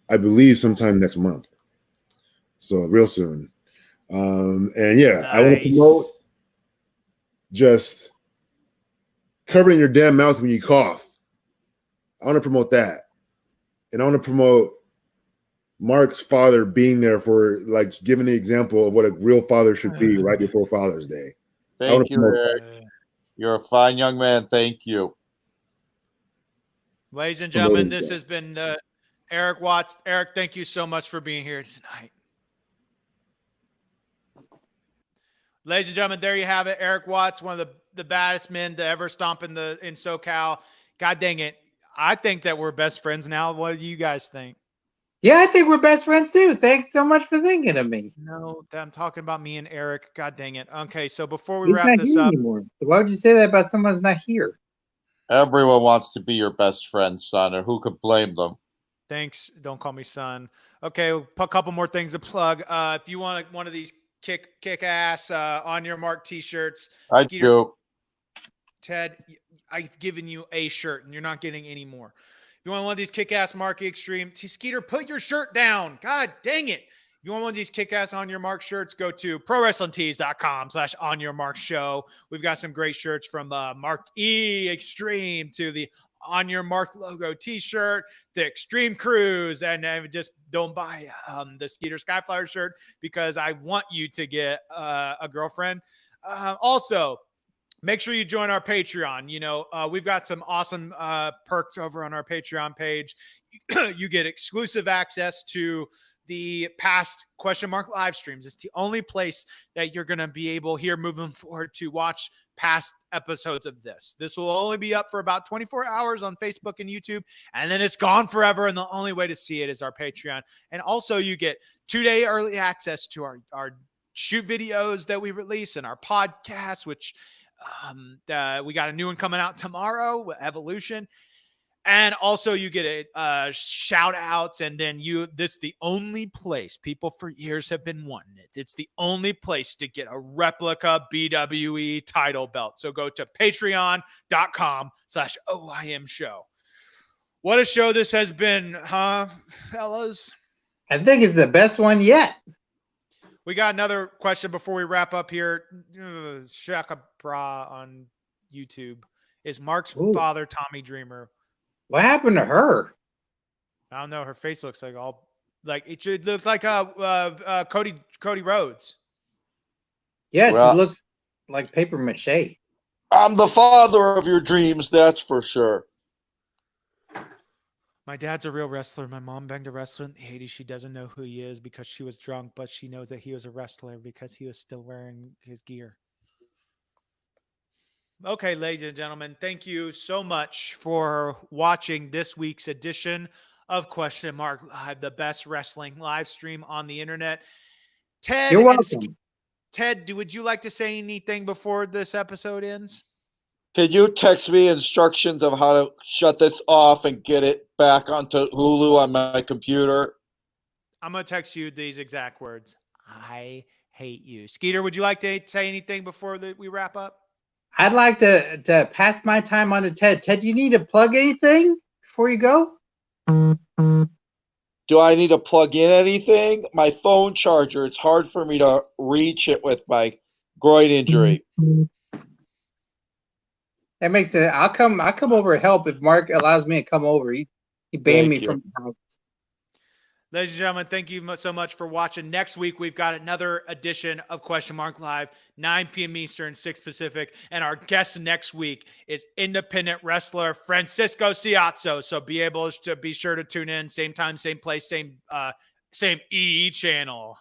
I believe sometime next month, so real soon. And yeah, Nice. I want to promote just covering your damn mouth when you cough. I want to promote that. And I want to promote Mark's father being there for, like, giving the example of what a real father should be right before Father's Day. Thank you, Eric. You're a fine young man. Thank you. Ladies and gentlemen, this has been Eric Watts. Eric, thank you so much for being here tonight. Ladies and gentlemen, there you have it. Eric Watts, one of the baddest men to ever stomp in SoCal. God dang it. I think that we're best friends now. What do you guys think? Yeah, I think we're best friends too. Thanks so much for thinking of me. No, I'm talking about me and Eric. God dang it. Okay, so before we He's wrap not this here up. anymore. So why would you say that about someone who's not here? Everyone wants to be your best friend, son, or who could blame them? Thanks. Don't call me son. Okay, a couple more things to plug. If you want one of these kick ass on your mark t-shirts, I Skeeter, do. Ted, I've given you a shirt and you're not getting any more. If you want one of these kick-ass Mark Xtreme, Skeeter, put your shirt down. God dang it. If you want one of these kick-ass On Your Mark shirts, go to prowrestlingtees.com/OnYourMark show. We've got some great shirts from Mark E Xtreme to the On Your Mark logo t-shirt, the Extreme Cruise, and just don't buy the Skeeter Skyflyer shirt because I want you to get a girlfriend. Also, make sure you join our Patreon. We've got some awesome perks over on our Patreon page. You get exclusive access to the past question mark live streams. It's the only place that you're going to be able here moving forward to watch past episodes of this. This will only be up for about 24 hours on Facebook and YouTube, and then it's gone forever. And the only way to see it is our Patreon. And also you get 2-day early access to our shoot videos that we release and our podcast, which we got a new one coming out tomorrow, Evolution. And also you get shout outs. And then this is the only place people for years have been wanting it. It's the only place to get a replica BWE title belt. So go to patreon.com/OIM show. What a show this has been, huh, fellas? I think it's the best one yet. We got another question before we wrap up here. Shaka Bra on YouTube. Is Mark's father Tommy Dreamer? What happened to her? I don't know. Her face looks like it looks like Cody Rhodes. Yeah, she looks like paper mache. I'm the father of your dreams, that's for sure. My dad's a real wrestler. My mom banged a wrestler in the 80s. She doesn't know who he is because she was drunk, but she knows that he was a wrestler because he was still wearing his gear. Okay, ladies and gentlemen, thank you so much for watching this week's edition of Question Mark Live, the best wrestling live stream on the internet. Ted You're and welcome. Ted, would you like to say anything before this episode ends? Can you text me instructions of how to shut this off and get it back onto Hulu on my computer? I'm going to text you these exact words. I hate you. Skeeter, would you like to say anything before we wrap up? I'd like to pass my time on to Ted. Ted, do you need to plug anything before you go? Do I need to plug in anything? My phone charger. It's hard for me to reach it with my groin injury. That makes it. I'll come over and help if Mark allows me to come over. He banned me from the house. Ladies and gentlemen, thank you so much for watching. Next week, we've got another edition of Question Mark Live, 9 p.m. Eastern, 6 Pacific. And our guest next week is independent wrestler Francisco Ciazzo. So be sure to tune in. Same time, same place, same E channel.